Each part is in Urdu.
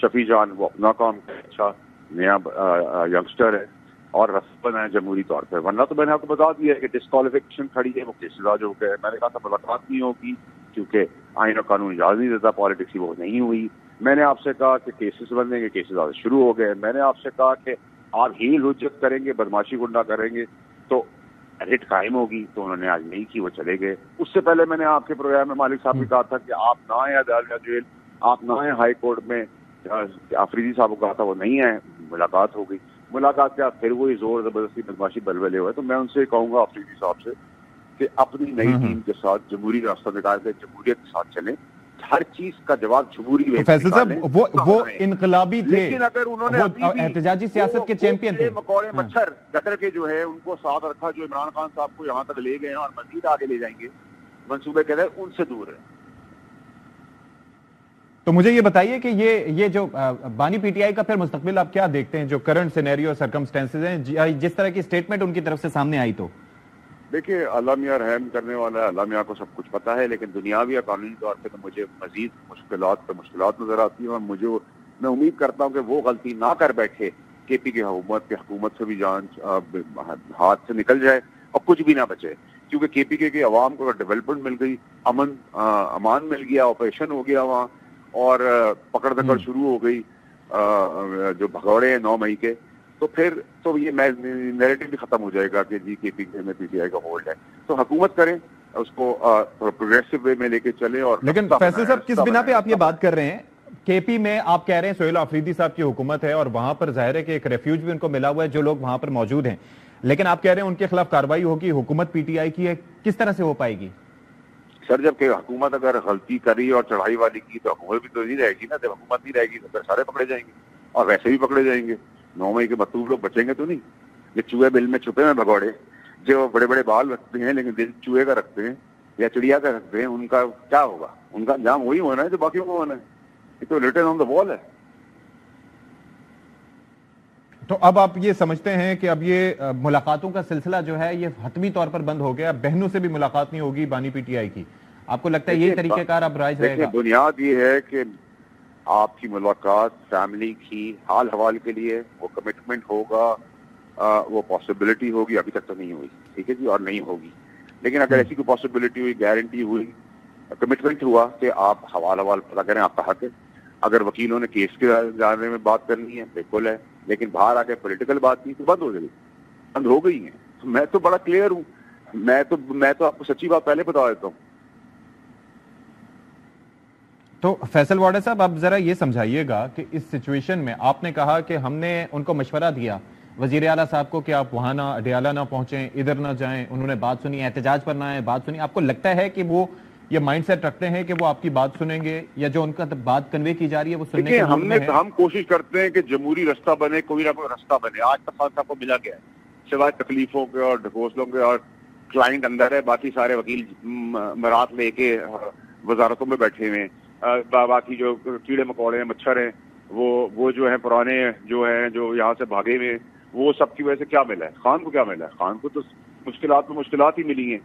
شفیع جان وہ اپنا کام اچھا نیا ینگسٹر ہے اور رسبن ہے جمہوری طور پہ. ورنہ تو میں نے آپ کو بتا دیا ہے کہ ڈسکوالیفیکیشن کھڑی ہے, وہ کیسز آج ہو گئے. میں نے کہا تھا ملاقات نہیں ہوگی کیونکہ آئین و قانون اجازت نہیں دیتا, پالیٹکس وہ نہیں ہوئی. میں نے آپ سے کہا کہ کیسز بنیں گے, کیسز آج شروع ہو گئے. میں نے آپ سے کہا کہ آپ ہیل حجت کریں گے, بدماشی گنڈا کریں گے تو ریٹ قائم ہوگی, تو انہوں نے آج نہیں کی, وہ چلے گئے. اس سے پہلے میں نے آپ کے پروگرام میں مالک صاحب نے کہا تھا کہ آپ نہ آئیں عدالت جیل, آپ نہ آئیں ہائی کورٹ میں. آفریدی صاحب کو کہا تھا وہ نہیں آئے, ملاقات ہو گئی. ملاقات کے بعد پھر وہی زور زبردستی بدماشی بلبلے ہوئے. تو میں ان سے کہوں گا آفریدی صاحب سے کہ اپنی نئی ٹیم کے ساتھ جمہوری راستہ نکال کے جمہوریت کے ساتھ چلیں. ہر چیز کا جواب جمہوری فیصل صاحب وہ انقلابی تھے, لیکن اگر انہوں نے احتجاجی سیاست کے چیمپئن تھے. مکوڑے مچھر گٹر کے جو ہے ان کو ساتھ رکھا, جو عمران خان صاحب کو یہاں تک لے گئے ہیں اور مزید آگے لے جائیں گے, منصوبے کہتے ہیں ان سے دور ہے. تو مجھے یہ بتائیے کہ یہ جو بانی پی ٹی آئی کا پھر مستقبل آپ کیا دیکھتے ہیں, جو کرنٹ سینیریو سرکمسٹینسز ہیں, جس طرح کی سٹیٹمنٹ ان کی طرف سے سامنے آئی؟ تو دیکھیے اللہ میاں رحم کرنے والا ہے, اللہ میاں کو سب کچھ پتا ہے, لیکن دنیاوی اور قانونی طور پہ تو مجھے مزید مشکلات پہ مشکلات نظر آتی ہیں. اور میں امید کرتا ہوں کہ وہ غلطی نہ کر بیٹھے کے پی کی حکومت سے بھی جان ہاتھ سے نکل جائے اور کچھ بھی نہ بچے. کیونکہ کے پی کے عوام کو ڈیولپمنٹ مل گئی, امان مل گیا, آپریشن ہو گیا وہاں, اور پکڑ دکڑ شروع ہو گئی جو بھگوڑے ہیں 9 مئی کے, تو پھر تو یہ نیریٹو بھی ختم ہو جائے گا کہ جی کے پی کے میں پی ٹی آئی کا ہولڈ ہے. تو حکومت کریں, اس کو پروگریسو وے میں لے کے چلیں. اور لیکن فیصل صاحب کس بنا پہ آپ یہ بات کر رہے ہیں؟ کے پی میں آپ کہہ رہے ہیں سہیل آفریدی صاحب کی حکومت ہے اور وہاں پر ظاہر ہے کہ ایک ریفیوج بھی ان کو ملا ہوا ہے جو لوگ وہاں پر موجود ہیں, لیکن آپ کہہ رہے ہیں ان کے خلاف کارروائی ہوگی, حکومت پی ٹی آئی کی ہے, کس طرح سے ہو پائے گی؟ سر جب کہ حکومت اگر غلطی کری اور چڑھائی والی کی تو حکومت بھی تو نہیں رہے گی نا. جب حکومت نہیں رہے گی تو پھر سارے پکڑے جائیں گے, اور ویسے بھی پکڑے جائیں گے. 9 مئی کے مطلوب لوگ بچیں گے تو نہیں. یہ چوہے بل میں چھپے ہیں بھگوڑے جو بڑے بڑے بال رکھتے ہیں لیکن دل چوہے کا رکھتے ہیں یا چڑیا کا رکھتے ہیں, ان کا کیا ہوگا؟ ان کا انجام وہی ہونا ہے جو باقیوں کو ہونا ہے. یہ تو ریٹن آن دا وال ہے. تو اب آپ یہ سمجھتے ہیں کہ اب یہ ملاقاتوں کا سلسلہ جو ہے یہ حتمی طور پر بند ہو گیا, بہنوں سے بھی ملاقات نہیں ہوگی بانی پی ٹی آئی کی؟ آپ کو لگتا ہے یہ طریقہ کار اب رائج رہے گا؟ بنیاد یہ ہے کہ آپ کی ملاقات فیملی کی حال حوال کے لیے وہ کمٹمنٹ ہوگا, وہ پاسبلٹی ہوگی. ابھی تک تو نہیں ہوئی, ٹھیک ہے جی, اور نہیں ہوگی. لیکن اگر ایسی کوئی پاسبلٹی ہوئی, گارنٹی ہوئی, کمٹمنٹ ہوا کہ آپ حوال پتا کریں, آپ کا حق ہے. اگر وکیلوں نے کیس کے بارے میں بات کرنی ہے بالکل ہے, لیکن باہر آ کے پولیٹیکل بات کی تو بند ہو جائے گی, بند ہو گئی ہے. میں تو بڑا کلیئر ہوں, میں تو آپ کو سچی بات پہلے بتا دیتا ہوں. تو فیصل واڈا صاحب آپ ذرا یہ سمجھائیے گا کہ اس سچویشن میں آپ نے کہا کہ ہم نے ان کو مشورہ دیا وزیر اعلیٰ صاحب کو کہ آپ وہاں نہ اڈیالہ نہ پہنچیں, ادھر نہ جائیں, انہوں نے بات سنی, احتجاج پر نہ آئے, بات سنی. آپ کو لگتا ہے کہ وہ یہ مائنڈ سیٹ رکھتے ہیں کہ وہ آپ کی بات سنیں گے, یا جو ان کا بات کنوے کی جا رہی ہے وہ سننے کے موڈ میں ہے؟ ہم کوشش کرتے ہیں کہ جمہوری رستہ بنے, کوئی نہ کوئی رستہ بنے. آج تک صاحب کو ملا گیا ہے سوائے تکلیفوں کے اور ڈھکوسلوں کے, اور کلائنٹ اندر ہے, باقی سارے وکیل مرات لے کے وزارتوں میں بیٹھے ہوئے ہیں. باقی جو کیڑے مکوڑے ہیں, مچھر ہیں, وہ جو ہیں پرانے جو ہیں جو یہاں سے بھاگے ہوئے, وہ سب کی وجہ سے کیا ملا ہے؟ خان کو کیا ملا ہے؟ خان کو تو مشکلات ہی ملی ہیں.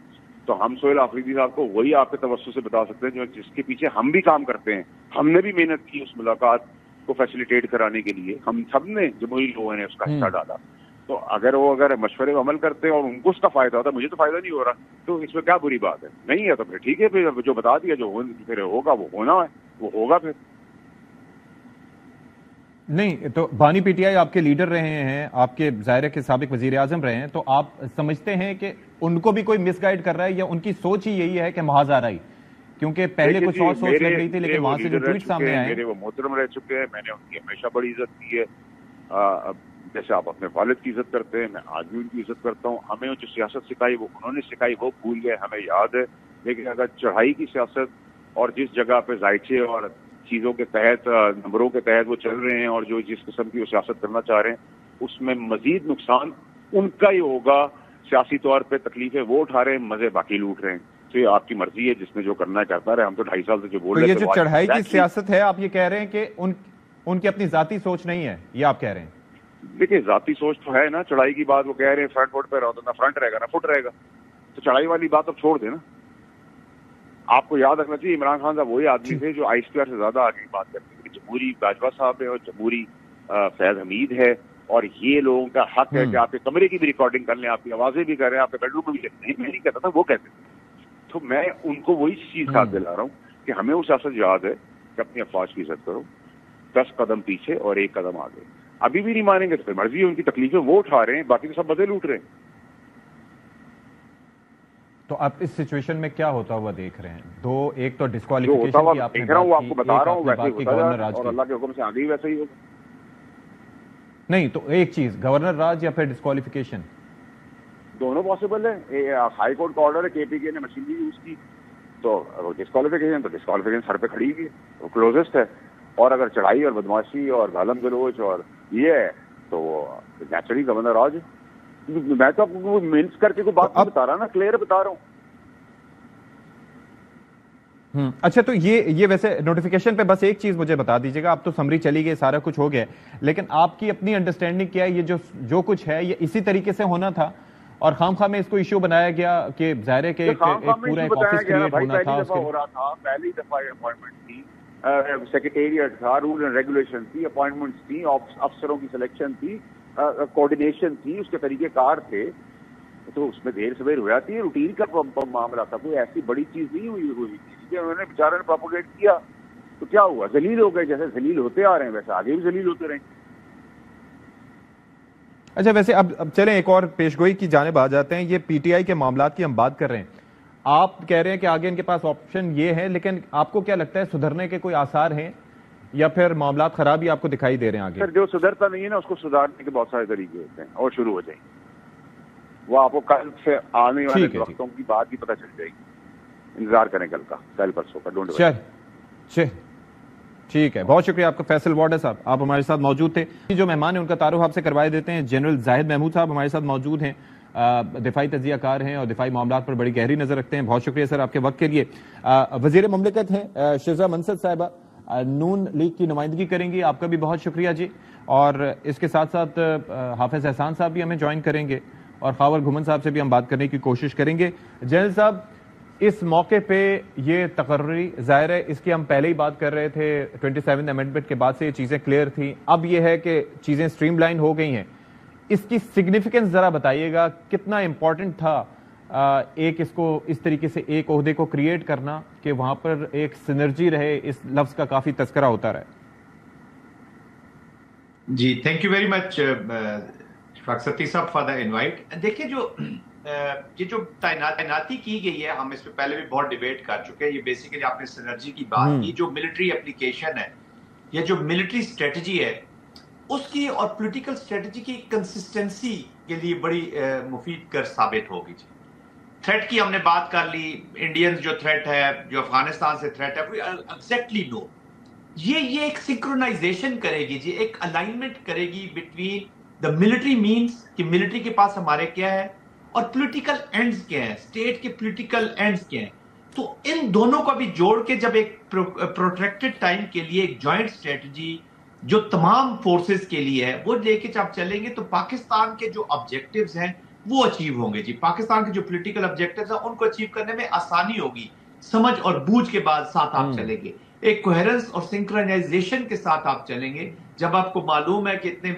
تو ہم سہیل آفریدی صاحب کو وہی آپ کے توسط سے بتا سکتے ہیں جو جس کے پیچھے ہم بھی کام کرتے ہیں. ہم نے بھی محنت کی اس ملاقات کو فیسیلیٹیٹ کرانے کے لیے, ہم سب نے جمہوری لوگوں نے اس کا حصہ ڈالا. تو اگر مشورے کو عمل کرتے ہیں اور ان کو اس کا فائدہ ہوتا ہے, مجھے تو فائدہ نہیں ہو رہا, تو اس میں کیا بری بات ہے؟ نہیں ہے تو پھر ٹھیک ہے, پھر جو بتا دیا جو پھر ہوگا وہ ہونا ہے, وہ ہوگا. پھر نہیں تو بانی پی ٹی آئی آپ کے لیڈر رہے ہیں, آپ کے ظاہر کے سابق وزیر اعظم رہے ہیں, تو آپ سمجھتے ہیں کہ ان کو بھی کوئی مس گائیڈ کر رہا ہے, یا ان کی سوچ ہی یہی ہے کہ محاذ آ رہی؟ کیونکہ پہلے کچھ اور سوچ لگ رہی تھی, لیکن وہاں سے جو ٹویٹ سامنے آئے, میرے وہ محترم رہ چکے ہیں, میں نے ان کی ہمیشہ بڑی عزت کی ہے. جیسے آپ اپنے والد کی عزت کرتے ہیں, میں آج بھی ان کی عزت کرتا ہوں. ہمیں جو سیاست سکھائی وہ انہوں نے سکھائی, وہ بھول گئے, ہمیں یاد ہے. لیکن اگر چڑھائی کی سیاست اور جس جگہ پہ ذائچے اور چیزوں کے تحت, نمبروں کے تحت وہ چل رہے ہیں, اور جو جس قسم کی وہ سیاست کرنا چاہ رہے ہیں, اس میں مزید نقصان ان کا ہی ہوگا. سیاسی طور پہ تکلیفیں وہ اٹھا رہے ہیں, مزے باقی لوٹ رہے ہیں. تو یہ آپ کی مرضی ہے, جس نے جو کرنا ہے کرتا رہے. ہم تو 2.5 سال سے جو بول رہے ہیں, تو یہ جو چڑھائی کی سیاست ہے, آپ یہ کہہ رہے ہیں کہ ان کی اپنی ذاتی سوچ نہیں ہے, یہ آپ کہہ رہے ہیں؟ دیکھیے ذاتی سوچ تو ہے نا. چڑھائی کی بات وہ کہہ رہے ہیں فرنٹ فٹ پہ رہو, تو نہ فرنٹ رہے گا نہ فٹ رہے گا. تو چڑھائی والی بات اب چھوڑ دیں نا. آپ کو یاد رکھنا چاہیے عمران خان صاحب وہی آدمی تھے جو ISPR سے زیادہ آگے کی بات کرتے تھے. جمہوری باجوہ صاحب ہے اور جمہوری فیض حمید ہے، اور یہ لوگوں کا حق ہے کہ آپ کے کمرے کی بھی ریکارڈنگ کر لیں، آپ کی آوازیں بھی کر رہے ہیں، آپ کے بیڈ روم میں بھی لکھتے ہیں. میں نہیں کہتا تھا، وہ کہتے تھے. تو میں ان کو وہی چیز یاد دلا رہا ہوں کہ ہمیں اس سیاست یاد ہے کہ اپنی افواج کی عزت کرو، 10 قدم پیچھے اور 1 قدم آگے. ابھی بھی نہیں مانیں گے تو پھر مرضی ہے ان کی، تکلیفیں وہ اٹھا رہے ہیں، باقی تو سب بدے لوٹ رہے ہیں. تو آپ اس سچویشن میں کیا ہوتا ہوا دیکھ رہے ہیں؟ ایک تو جو ڈسکوالیفیکیشن ہوتا کی ہوا آپ نے دیکھ رہا ہوں، وہ بات آپ کو کی، بتا ایک رہا آپ ہوں، نے ویسے ہی بات کی ہوتا جا گورنر رہا ہے راج اور کی. اللہ کے حکم سے آگے ہی ویسے ہی ہوگا. نہیں تو ایک چیز گورنر راج یا پھر ڈسکوالیفیکیشن، دونوں پاسبل ہے. ہائی کورٹ کا آرڈر ہے، کے پی کے نے مشینری یوز کی تو ڈسکوالیفیکیشن سر پہ کھڑی ہوئی ہے، وہ کلوزسٹ ہے. اور اگر چڑھائی اور بدماشی اور گالم گلوچ اور یہ ہے تو وہ نیچرلی گورنر راج. میں تو آپ کو مینس کر کے کوئی بات نہیں بتا رہا نا، کلیئر بتا رہا ہوں. اچھا تو یہ ویسے نوٹیفیکیشن پہ بس ایک چیز مجھے بتا دیجیے گا. آپ تو سمری چلی گئی، سارا کچھ ہو گیا، لیکن آپ کی اپنی انڈرسٹینڈنگ کیا ہے؟ یہ جو کچھ ہے یہ اسی طریقے سے ہونا تھا اور خام خواہ میں اس کو ایشو بنایا گیا کہ ظاہر ہے کہ ایک پورا ایک آفس کریٹ ہونا تھا. پہلی دفعہ ہو رہا تھا، پہلی دفعہ اپوائنٹمنٹ تھی، سیکریٹریٹ تھا، رول اینڈ ریگولیشن تھی، اپوائنٹمنٹس تھی، افسروں کی سلیکشن تھی، کوآرڈینیشن تھی، اس کے طریقے کار تھے. تو اس میں دیر سویر ہو جاتی ہے، روٹین کا معاملہ تھا، کوئی ایسی بڑی چیز نہیں ہوئی تھی. انہوں نے بیچارے نے پروپوگیٹ کیا تو کیا ہوا؟ ذلیل ہو گئے. جیسے ذلیل ہوتے آ رہے ہیں ویسے آگے بھی ذلیل ہوتے رہیں. اچھا ویسے اب چلیں ایک اور پیشگوئی کی جانب آ جاتے ہیں. یہ پی ٹی آئی کے معاملات کی ہم بات کر رہے ہیں، آپ کہہ رہے ہیں کہ آگے ان کے پاس آپشن یہ ہے، لیکن آپ کو کیا لگتا ہے سدھرنے کے کوئی آثار ہیں یا پھر معاملات خراب ہی آپ کو دکھائی دے رہے ہیں آگے؟ سر جو سدھرتا نہیں ہے نا، اس کو سدھارنے کے بہت سارے طریقے ہوتے ہیں اور شروع ہو جائیں گے. وہ آپ کو کل سے آنے والے وقتوں کی بات بھی پتہ چل جائے گی. انتظار کریں کل پرسوں کا. ڈونٹ چل ٹھیک ہے. بہت شکریہ آپ کا فیصل وارڈر صاحب، آپ ہمارے ساتھ موجود تھے. جو مہمان ہیں ان کا تعارف آپ سے کروائے دیتے ہیں. جنرل زاہد محمود صاحب ہمارے ساتھ موجود ہیں، دفاعی تجزیہ کار ہیں اور دفاعی معاملات پر بڑی گہری نظر رکھتے ہیں. بہت شکریہ سر آپ کے وقت کے لیے. وزیر مملکت ہیں شزہ منصر صاحبہ، نون لیگ کی نمائندگی کریں گی، آپ کا بھی بہت شکریہ جی. اور اس کے ساتھ ساتھ حافظ احسان صاحب بھی ہمیں جوائن کریں گے اور خاور گھمن صاحب سے بھی ہم بات کرنے کی کوشش کریں گے. جنرل صاحب اس موقع پہ یہ تقرری ظاہر ہے اس کی ہم پہلے ہی بات کر رہے تھے، 27 امینڈمنٹ کے بعد سے یہ چیزیں کلیئر تھیں، اب یہ ہے کہ چیزیں سٹریم لائن ہو گئی ہیں. اس کی سگنیفیکنس ذرا بتائیے گا، کتنا امپورٹنٹ تھا ایک اس کو اس طریقے سے ایک عہدے کو کریٹ کرنا کہ وہاں پر ایک سنرجی رہے، اس لفظ کا کافی تذکرہ ہوتا رہے. جی thank you very much Ashfaq Satti صاحب فار دا انوائٹ. دیکھیں یہ جو تعیناتی کی گئی ہے، ہم اس پہ پہلے بھی بہت ڈیبیٹ کر چکے ہیں. یہ بیسیکلی آپ نے سینرجی کی بات کی، جو ملٹری اپلیکیشن ہے یا جو ملٹری اسٹریٹجی ہے اس کی اور پولیٹیکل اسٹریٹجی کی کنسسٹنسی کے لیے بڑی مفید کر ثابت ہوگی. جی تھریٹ کی ہم نے بات کر لی، انڈینز جو تھریٹ ہے، جو افغانستان سے تھریٹ ہے، ایگزیکٹلی نو یہ ایک سنکرونائزیشن کرے گی جی، ایک الائنمنٹ کرے گی بٹوین دا ملٹری مینز کہ ملٹری کے پاس ہمارے کیا ہے اور پولیٹیکل اینڈز کیا ہیں، اسٹیٹ کے پولیٹیکل اینڈز کیا ہیں. تو ان دونوں کو بھی جوڑ کے جب ایک پروٹریکٹڈ ٹائم کے لیے ایک جوائنٹ اسٹریٹجی جو تمام فورسز کے لیے ہے وہ لے کے جب چلیں گے تو پاکستان کے جو آبجیکٹیوز ہیں وہ اچیو ہوں گے. جی پاکستان کے جو پولیٹیکل آبجیکٹیوز ہیں ان کو اچیو کرنے میں آسانی ہوگی، سمجھ اور بوجھ کے بعد ساتھ آپ چلیں گے، ایک کوہیرنس اور سنکرونائزیشن کے ساتھ آپ چلیں گے. جب آپ کو معلوم ہے کہ اتنے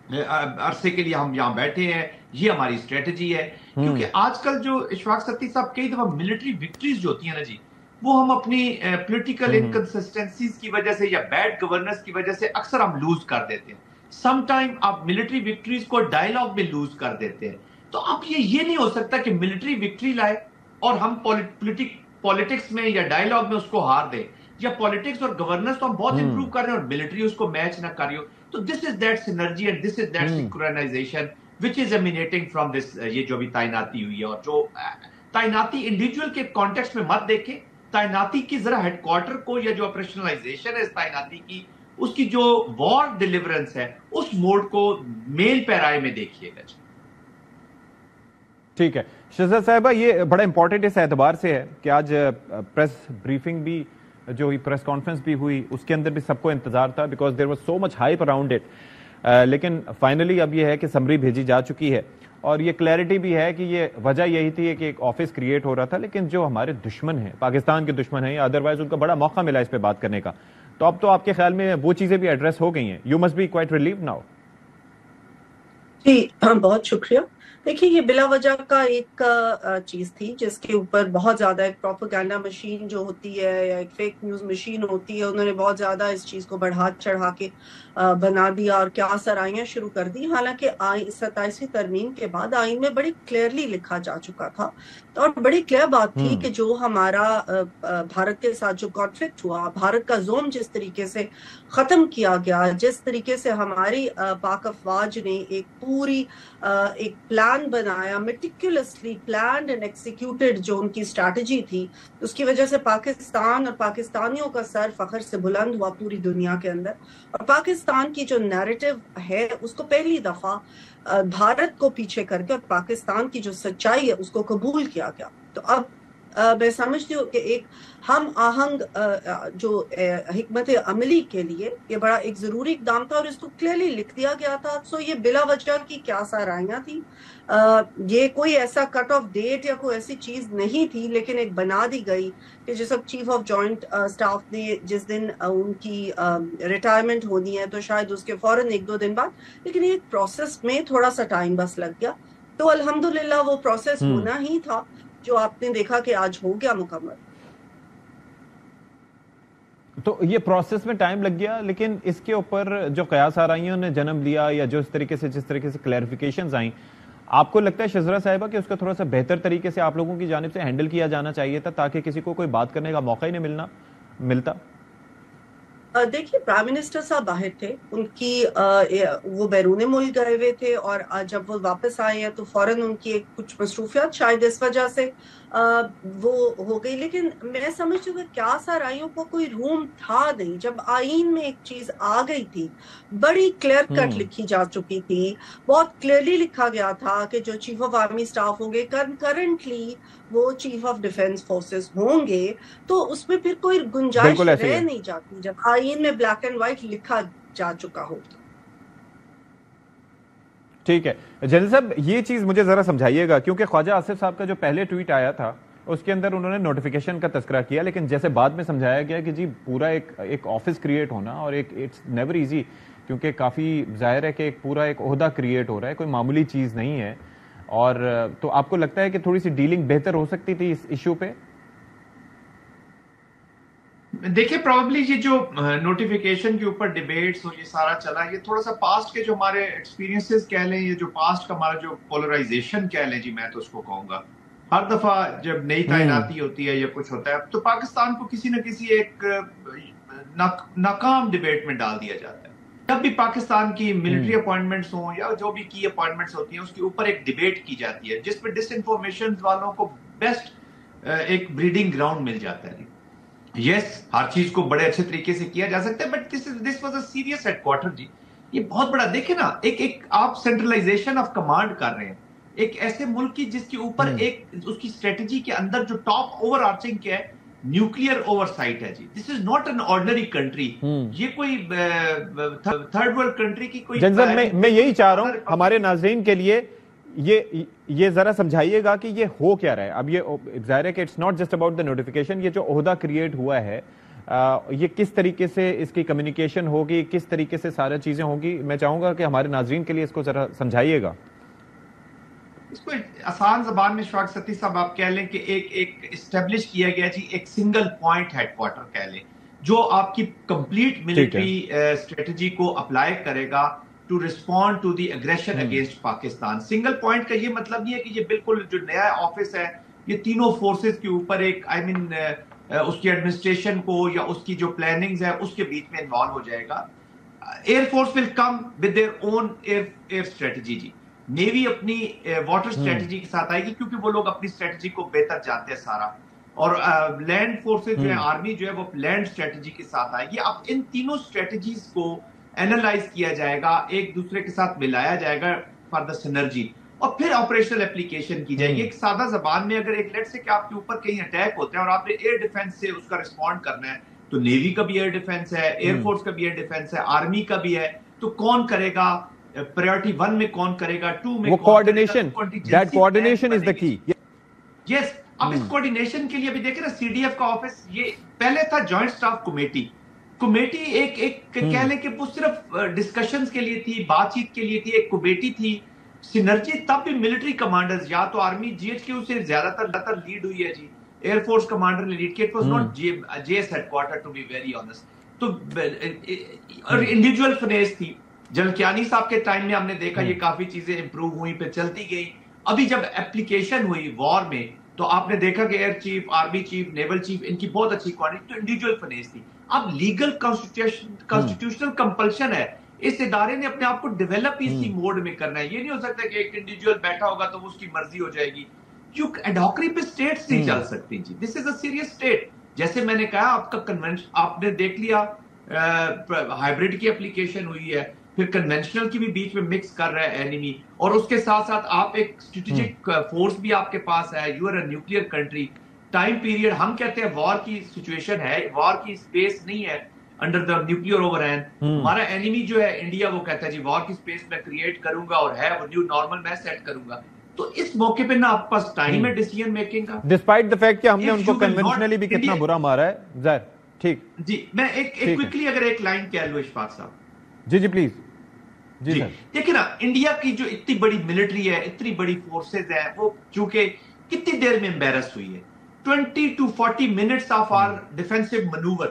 عرصے کے لیے ہم یہاں بیٹھے ہیں، یہ ہماری اسٹریٹجی ہے. کیونکہ آج کل جو اشفاق ستی صاحب کئی دفعہ ملٹری وکٹریز جو ہوتی ہیں نا جی، وہ ہم اپنی پولیٹیکل انکنسسٹنسیز کی وجہ سے یا بیڈ گورننس کی وجہ سے اکثر ہم لوز کر دیتے ہیں. سم ٹائم آپ ملٹری وکٹریز کو ڈائیلاگ میں لوز کر دیتے ہیں. تو اب یہ نہیں ہو سکتا کہ ملٹری وکٹری لائے اور ہم پولیٹکس میں یا ڈائیلاگ میں اس کو ہار دیں، یا پولیٹکس اور گورننس تو ہم بہت امپروو کر رہے ہیں اور ملٹری اس کو میچ نہ کر رہی ہو. تو this is that synergy and this is that synchronization which is emanating from this. یہ جو بھی تعیناتی ہوئی ہے، اور جو تعیناتی انڈیویجول کے کانٹیکسٹ میں مت دیکھیں، تعیناتی کی ذرا ہیڈ کوارٹر کو یا جو آپریشنلائزیشن ہے اس تعیناتی کی، اس کی جو وار ڈیلیورنس ہے اس موڈ کو مین پیرائے میں دیکھیے گا. ٹھیک ہے شہزاد صاحبہ، یہ بڑا امپورٹنٹ اس اعتبار سے ہے کہ آج پریس بریفنگ بھی جو ہوئی، پریس کانفرنس بھی ہوئی، اس کے اندر بھی سب کو انتظار تھا because there was so much hype around it. لیکن فائنلی اب یہ ہے کہ سمری بھیجی جا چکی ہے اور یہ کلیئرٹی بھی ہے کہ یہ وجہ یہی تھی کہ ایک آفس کریٹ ہو رہا تھا، لیکن جو ہمارے دشمن ہیں، پاکستان کے دشمن ہیں، ادروائز ان کا بڑا موقع ملا اس پہ بات کرنے کا. تو اب تو آپ کے خیال میں وہ چیزیں بھی ایڈریس ہو گئی ہیں. You must be quite relieved now. جی بہت شکریہ. دیکھیے یہ بلا وجہ کا ایک چیز تھی جس کے اوپر بہت زیادہ ایک پروپیگنڈا مشین جو ہوتی ہے یا ایک فیک نیوز مشین ہوتی ہے, انہوں نے بہت زیادہ اس چیز کو بڑھا چڑھا کے بنا دیا اور کیا سرائیاں شروع کر دی. حالانکہ 27ویں ترمیم کے بعد آئین میں بڑی کلیئرلی لکھا جا چکا تھا اور بڑی کلیئر بات تھی کہ جو ہمارا بھارت کے ساتھ جو کانفلکٹ ہوا, بھارت کا زوم جس طریقے سے ختم کیا گیا, جس طریقے سے ہماری پاک افواج نے ایک پوری ایک پلان بنایا, میٹیکولسلی پلانڈ اینڈ ایکسیکیوٹڈ جو ان کی اسٹریٹجی تھی, اس کی وجہ سے پاکستان اور پاکستانیوں کا سر فخر سے بلند ہوا پوری دنیا کے اندر. اور پاکستان کی جو نیریٹو ہے اس کو پہلی دفعہ بھارت کو پیچھے کر کے اور پاکستان کی جو سچائی ہے اس کو قبول کیا گیا. تو اب میں سمجھتی ہوں کہ ایک ہم آہنگ جو حکمت عملی کے لیے یہ بڑا ایک ضروری اقدام تھا اور اس کو کلیئرلی لکھ دیا گیا تھا. سو یہ بلا وجہ کی کیا سرائیاں تھیں, یہ کوئی ایسا کٹ آف ڈیٹ یا کوئی ایسی چیز نہیں تھی, لیکن ایک بنا دی گئی کہ جس وقت چیف آف جوائنٹ اسٹاف نے جس دن ان کی ریٹائرمنٹ ہونی ہے تو شاید اس کے فوراً 1-2 دن بعد, لیکن ایک پروسیس میں تھوڑا سا ٹائم بس لگ گیا. تو الحمدللہ وہ پروسیس ہونا ہی تھا جو آپ نے دیکھا کہ آج ہو گیا مکمل. تو یہ پروسیس میں ٹائم لگ گیا, لیکن اس کے اوپر جو قیاس آرائیوں نے جنم لیا یا جو جس طریقے سے کلیریفیکیشنز آئیں, آپ کو لگتا ہے شذرا صاحبہ کہ اس کا تھوڑا سا بہتر طریقے سے آپ لوگوں کی جانب سے ہینڈل کیا جانا چاہیے تھا تاکہ کسی کو کوئی بات کرنے کا موقع ہی نہیں ملتا؟ دیکھیے پرائم منسٹر صاحب باہر تھے, ان کی وہ بیرون ملک گئے ہوئے تھے اور جب وہ واپس آئے ہیں تو فوراً ان کی کچھ مصروفیات شاید اس وجہ سے وہ ہو گئی. لیکن میں سمجھتی ہوں کہ کیا سرائیوں کو کوئی روم تھا نہیں. جب آئین میں ایک چیز آ گئی تھی بڑی کلیئر کٹ لکھی جا چکی تھی, بہت کلیئرلی لکھا گیا تھا کہ جو چیف آف آرمی اسٹاف ہوں گے کرنٹلی وہ چیف آف ڈیفینس فورسز ہوں گے, تو اس میں پھر کوئی گنجائش رہ نہیں جاتی جب آئین میں بلیک اینڈ وائٹ لکھا جا چکا ہو. ٹھیک ہے جنرل صاحب, یہ چیز مجھے ذرا سمجھائیے گا, کیونکہ خواجہ آصف صاحب کا جو پہلے ٹویٹ آیا تھا اس کے اندر انہوں نے نوٹیفیکیشن کا تذکرہ کیا, لیکن جیسے بعد میں سمجھایا گیا کہ جی پورا ایک آفس کریٹ ہونا اور اٹس نیور ایزی, کیونکہ کافی ظاہر ہے کہ ایک پورا ایک عہدہ کریٹ ہو رہا ہے, کوئی معمولی چیز نہیں ہے. اور تو آپ کو لگتا ہے کہ تھوڑی سی ڈیلنگ بہتر ہو سکتی تھی اس ایشو پہ؟ دیکھیں پروبیبلی یہ جو نوٹیفیکیشن کے اوپر ڈیبیٹس اور یہ سارا چلا, یہ تھوڑا سا پاسٹ کے جو ہمارے ایکسپیرینسز کہہ لیں, یہ جو پاسٹ کا ہمارا جو پولرائزیشن کہہ لیں, جی میں تو اس کو کہوں گا, ہر دفعہ جب نئی تعیناتی ہوتی ہے یا کچھ ہوتا ہے تو پاکستان کو کسی نہ کسی ایک ناکام ڈیبیٹ میں ڈال دیا جاتا ہے. جب بھی پاکستان کی ملٹری اپوائنٹمنٹس ہوں یا جو بھی کی اپوائنٹمنٹس ہوتی ہیں اس کے اوپر ایک ڈیبیٹ کی جاتی ہے جس پہ ڈس انفارمیشن والوں کو بیسٹ ایک بریڈنگ گراؤنڈ مل جاتا ہے. یس ہر چیز کو بڑے اچھے طریقے سے کیا جا سکتا ہے, but this was a serious ہیڈ کوارٹر. جی یہ بہت بڑا, دیکھیں نا, ایک آپ سینٹرلائزیشن آف کمانڈ کر رہے ہیں ایک ایسے ملک کی جس کے اوپر ایک اس کی اسٹریٹجی کے اندر جو ٹاپ اوور آرچنگ کیا ہے نیوکلیئر اوور سائٹ ہے. جی this is not an ordinary country, یہ کوئی تھرڈ ورلڈ کنٹری کی کوئی. میں یہی چاہ رہا ہوں ہمارے ناظرین کے لیے یہ ذرا سمجھائیے گا کہ یہ ہو کیا رہا ہے. اب یہ ظاہر ہے کہ it's not just about the notification, یہ جو عہدہ کریٹ ہوا ہے یہ کس طریقے سے اس کی کمیونیکیشن ہوگی, کس طریقے سے سارا چیزیں ہوں گی, میں چاہوں گا کہ ہمارے ناظرین کے لیے اس کو ذرا سمجھائیے گا. اس کو آسان زبان میں شفاق ستی صاحب آپ کہہ لیں کہ ایک اسٹیبلش کیا گیا جی ایک سنگل پوائنٹ ہیڈ کوارٹر کہہ لیں جو آپ کی کمپلیٹ ملٹری اسٹریٹجی کو اپلائی کرے گا to respond to the aggression against Pakistan. Single point کا یہ مطلب نہیں ہے کہ یہ بالکل جو نیا آفس ہے یہ تینوں فورسز کے اوپر ایک اس کی ایڈمنسٹریشن کو یا اس کی جو پلاننگز ہے اس کے بیچ میں انوالو ہو جائے گا. Air force will come with their own air strategy. جی نیوی اپنی واٹر اسٹریٹجی کے ساتھ آئے گی کیونکہ وہ لوگ اپنی اسٹریٹجی کو بہتر جانتے ہیں سارا, اور لینڈ فورسز جو ہے آرمی جو ہے وہ لینڈ اسٹریٹجی کے ساتھ آئے گی. اب ان تینوں اسٹریٹجیز کو اینالائز کیا جائے گا, ایک دوسرے کے ساتھ ملایا جائے گا فار دا سینرجی, اور پھر آپریشنل اپلیکیشن کی جائے گی. ایک سادہ زبان میں اگر ایک لیٹ سے کہ آپ کے اوپر کہیں اٹیک ہوتے ہیں اور آپ نے ایئر ڈیفنس سے اس کا رسپونڈ کرنا ہے, تو نیوی کا بھی ایئر ڈیفنس ہے, ایئر فورس کا بھی ایئر ڈیفنس ہے, آرمی کا بھی ہے, تو کون کرے گا پرائورٹی 1 میں, کون کرے گا 2 میں, وہ کوآرڈینیشن, دیٹ کوآرڈینیشن از دی کی. یس اب اس کوآرڈینیشن کے لیے بھی دیکھیں نا سی ڈی ایف کا آفس یہ پہلے تھا جوائنٹ سٹاف کمیٹی, کمیٹی ایک کہہ لیں کہ وہ صرف ڈسکشنز کے لیے تھی، بات چیت کے لیے تھی، ایک کمیٹی تھی. سینرجی تب بھی ملٹری کمانڈرز یا تو آرمی جی ایچ کیو سے زیادہ تر لیڈ ہوئی ہے جی، ایئر فورس کمانڈر نے لیڈ کیا. It was not J S headquarter to be very honest. تو اور انڈیویجول فنیس تھی. جنرل کیانی صاحب کے ٹائم میں ہم نے دیکھا یہ کافی چیزیں امپروو ہوئی، پھر چلتی گئی. ابھی جب اپلیکیشن ہوئی وار میں تو آپ نے دیکھا کہ air chief, army chief, naval chief, ان کی بہت اچھی کوالٹی. تو انڈیویجول فنیس تھی. اب لیگل کانسٹیٹیوشنل کمپلشن ہے، اس ادارے نے اپنے آپ کو ڈیولپ اسی موڈ میں کرنا ہے. یہ نہیں ہو سکتا کہ ایک انڈیویجول بیٹھا ہوگا تو اس کی مرضی ہو جائے گی. ایڈہاکری پہ اسٹیٹس نہیں چل سکتی جی. This is a serious state. جیسے میں نے کہا آپ کا کنونشن آپ نے دیکھ لیا، ہائیبرڈ کی اپلیکیشن ہوئی ہے، پھر کنونشنل کی بھی بیچ میں مکس کر رہا ہے اینیمی، اور اس کے ساتھ ساتھ آپ ایک اسٹریٹجک فورس بھی آپ کے پاس ہے. You are a nuclear country. Time period ہم کہتے ہیں وار کی سچویشن ہے، وار کی اسپیس نہیں ہے under the nuclear over hand. ہمارا اینیمی جو ہے انڈیا وہ کہتا ہے جی وار کی اسپیس میں کریٹ کروں گا اور ہے وہ نیو نارمل میں سیٹ کروں گا. تو اس موقع پہ نا آپ پاس ٹائم ہے ڈیسیژن میکنگ کا. ڈسپائٹ دا فیکٹ کہ ہم نے ان کو کنونشنلی بھی کتنا برا مارا ہے. ظاہر ٹھیک جی. میں ایک کوئکلی اگر ایک لائن کہہ لوں اشفاق صاحب. جی پلیز. جی دیکھیں نا، انڈیا کی جو اتنی بڑی ملٹری ہے، اتنی بڑی فورسز ہیں، وہ چونکہ کتنی دیر میں امبیرس ہوئی ہے. 20 to 40 minutes of our defensive manoeuvre.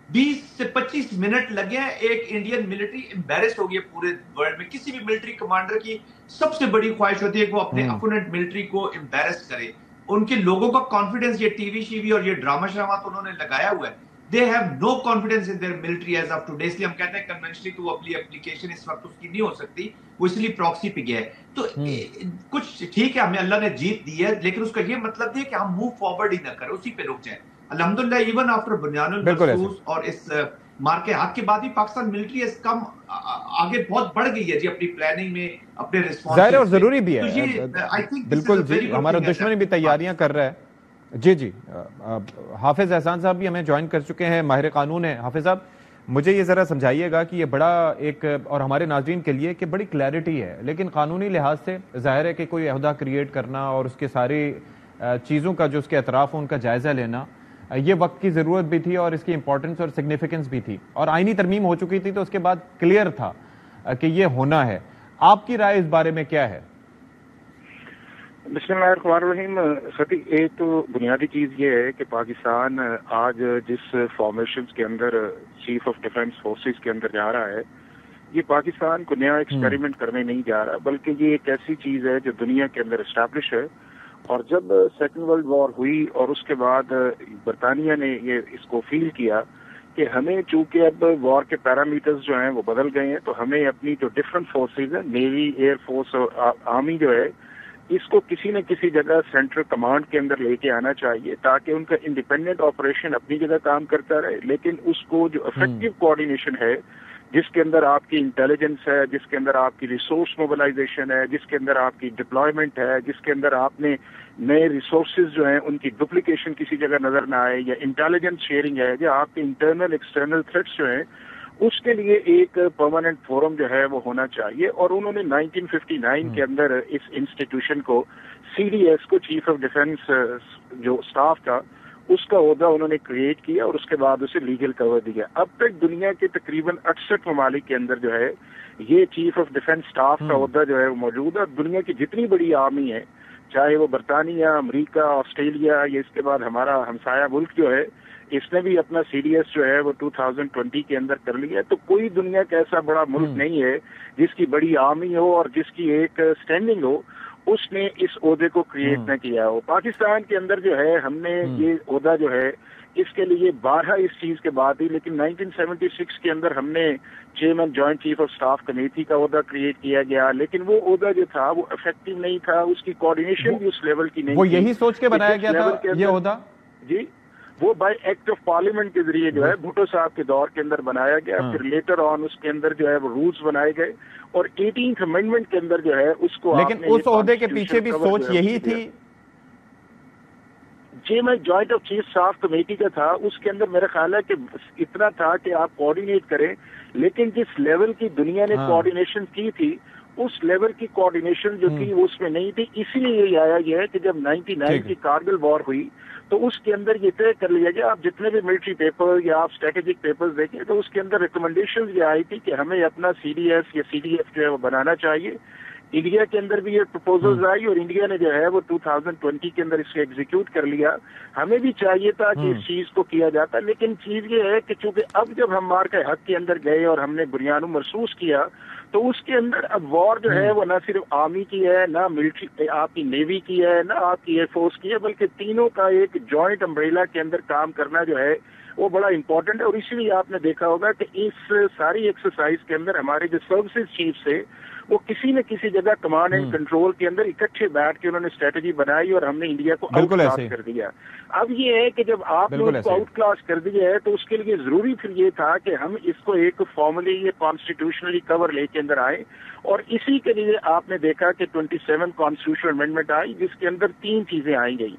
20 سے 25 منٹ لگے ہیں. ایک انڈین ملٹری امبیرس ہو گئی ہے پورے ورلڈ میں. کسی بھی ملٹری کمانڈر کی سب سے بڑی خواہش ہوتی ہے کہ وہ اپنے اپوننٹ ملٹری کو امبیرس کرے. ان کے لوگوں کا کانفیڈنس، یہ ٹی وی شیوی اور یہ ڈراما شراما تو انہوں نے لگایا ہوا ہے. They have no confidence in their military as of today. اس لیے ہم کہتے ہیں کنونشنلی تو اپنی اپلیکیشن اس وقت اس کی نہیں ہو سکتی، وہ اس لیے پراکسی پہ گیا ہے. تو کچھ ٹھیک ہے، ہمیں اللہ نے جیت دی ہے، لیکن اس کا یہ مطلب نہیں ہے کہ ہم موو فارورڈ ہی نہ کریں، اسی پہ رک جائیں. الحمدللہ ایون آفٹر بنیان المرصوص اور اس مار کے حق کے بعد بھی پاکستان ملٹری اس کم آگے بہت بڑھ گئی ہے جی اپنی پلاننگ میں، اپنے رسپانس. ظاہر اور ضروری بھی ہے بالکل جی. ہمارا دشمن بھی تیاریاں کر رہا ہے. جی حافظ احسان صاحب بھی ہمیں جوائن کر چکے ہیں، ماہر قانون ہیں. حافظ صاحب مجھے یہ ذرا سمجھائیے گا کہ یہ بڑا ایک، اور ہمارے ناظرین کے لیے کہ بڑی کلیئرٹی ہے، لیکن قانونی لحاظ سے ظاہر ہے کہ کوئی عہدہ کریٹ کرنا اور اس کے ساری چیزوں کا جو اس کے اطراف ان کا جائزہ لینا، یہ وقت کی ضرورت بھی تھی اور اس کی امپورٹنس اور سگنیفیکنس بھی تھی، اور آئینی ترمیم ہو چکی تھی تو اس کے بعد کلیئر تھا کہ یہ ہونا ہے. آپ کی رائے اس بارے میں کیا ہے؟ بسم اللہ الرحمن الرحیم. ستی، ایک تو بنیادی چیز یہ ہے کہ پاکستان آج جس فارمیشنز کے اندر چیف آف ڈیفنس فورسز کے اندر جا رہا ہے، یہ پاکستان کو نیا ایکسپیریمنٹ کرنے نہیں جا رہا، بلکہ یہ ایک ایسی چیز ہے جو دنیا کے اندر اسٹیبلش ہے. اور جب سیکنڈ ورلڈ وار ہوئی اور اس کے بعد برطانیہ نے یہ اس کو فیل کیا کہ ہمیں چونکہ اب وار کے پیرامیٹرز جو ہیں وہ بدل گئے ہیں، تو ہمیں اپنی جو ڈفرنٹ فورسز ہیں، نیوی، ایئر فورس اور آرمی جو ہے، اس کو کسی نہ کسی جگہ سینٹرل کمانڈ کے اندر لے کے آنا چاہیے تاکہ ان کا انڈیپینڈنٹ آپریشن اپنی جگہ کام کرتا رہے، لیکن اس کو جو افیکٹو کوآرڈینیشن ہے، جس کے اندر آپ کی انٹیلیجنس ہے، جس کے اندر آپ کی ریسورس موبلائزیشن ہے، جس کے اندر آپ کی ڈپلائمنٹ ہے، جس کے اندر آپ نے نئے ریسورسز جو ہیں ان کی ڈپلیکیشن کسی جگہ نظر نہ آئے، یا انٹیلیجنس شیئرنگ ہے، یا آپ کے انٹرنل ایکسٹرنل تھریٹس جو ہیں، اس کے لیے ایک پرماننٹ فورم جو ہے وہ ہونا چاہیے. اور انہوں نے 1959 کے اندر اس انسٹیٹیوشن کو، سی ڈی ایس کو، چیف آف ڈیفنس جو اسٹاف تھا اس کا عہدہ انہوں نے کریٹ کیا اور اس کے بعد اسے لیگل کور دیا. اب تک دنیا کے تقریباً 68 ممالک کے اندر جو ہے یہ چیف آف ڈیفنس اسٹاف کا عہدہ جو ہے وہ موجود ہے. دنیا کی جتنی بڑی آرمی ہے، چاہے وہ برطانیہ، امریکہ، آسٹریلیا، یا اس کے بعد ہمارا ہمسایہ ملک جو ہے، اس نے بھی اپنا سی ڈی ایس جو ہے وہ 2020 کے اندر کر لیا. تو کوئی دنیا کا ایسا بڑا ملک نہیں ہے جس کی بڑی آرمی ہو اور جس کی ایک اسٹینڈنگ ہو، اس نے اس عہدے کو کریٹ نہ کیا ہو. پاکستان کے اندر جو ہے ہم نے یہ عہدہ جو ہے اس کے لیے بارہا اس چیز کے بعد ہی، لیکن 1976 کے اندر ہم نے chairman joint chief of staff committee کا عہدہ کریٹ کیا گیا، لیکن وہ عہدہ جو تھا وہ افیکٹو نہیں تھا، اس کی کوآرڈینیشن بھی اس لیول کی نہیں. وہ یہی سوچ کے بنایا گیا تھا یہ عہدہ؟ جی، وہ بائی ایکٹ آف پارلیمنٹ کے ذریعے جو ہے بھٹو صاحب کے دور کے اندر بنایا گیا. پھر لیٹر آن اس کے اندر جو ہے وہ رولز بنائے گئے اور 18th امینڈمنٹ کے اندر جو ہے اس کو، لیکن اس عہدے کے پیچھے بھی سوچ یہی تھی. جی، میں joint of chief staff committee کا تھا، اس کے اندر میرا خیال ہے کہ اتنا تھا کہ آپ کوآرڈینیٹ کریں، لیکن جس لیول کی دنیا نے کوآرڈینیشن کی تھی اس لیول کی کوآرڈینیشن جو تھی وہ اس میں نہیں تھی. اسی لیے یہ آیا گیا ہے کہ جب 99 کی کارگل وار ہوئی تو اس کے اندر یہ طے کر لیا گیا. آپ جتنے بھی ملٹری پیپر یا آپ اسٹریٹجک پیپرز دیکھیں تو اس کے اندر ریکمنڈیشن یہ آئی تھی کہ ہمیں اپنا CDS یا CDF جو ہے وہ بنانا چاہیے. انڈیا کے اندر بھی یہ پروپوزلز آئی اور انڈیا نے جو ہے وہ 2020 کے اندر اس کو ایگزیکیوٹ کر لیا. ہمیں بھی چاہیے تھا کہ اس چیز کو کیا جاتا, لیکن چیز یہ ہے کہ چونکہ اب جب ہم مار کے حق کے اندر گئے اور ہم نے بنیادوں محسوس کیا تو اس کے اندر اب وار جو ہے وہ نہ صرف آرمی کی ہے, نہ ملٹری آپ کی نیوی کی ہے, نہ آپ کی ایئر فورس کی ہے, بلکہ تینوں کا ایک جوائنٹ امبریلا کے اندر کام کرنا جو ہے وہ بڑا امپورٹنٹ ہے. اور اسی لیے آپ نے دیکھا ہوگا کہ اس ساری ایکسرسائز کے اندر ہمارے جو سروسز چیف سے وہ کسی نہ کسی جگہ کمانڈ اینڈ کنٹرول کے اندر اکٹھے بیٹھ کے انہوں نے اسٹریٹجی بنائی اور ہم نے انڈیا کو آؤٹ کلاس کر دیا. اب یہ ہے کہ جب آپ نے اس کو آؤٹ کلاس کر دیا ہے تو اس کے لیے ضروری پھر یہ تھا کہ ہم اس کو ایک فارملی یا کانسٹیٹیوشنلی کور لے کے اندر آئے, اور اسی کے لیے آپ نے دیکھا کہ 27 کانسٹیٹیوشنل امینڈمنٹ آئی جس کے اندر 3 چیزیں آئی گئی.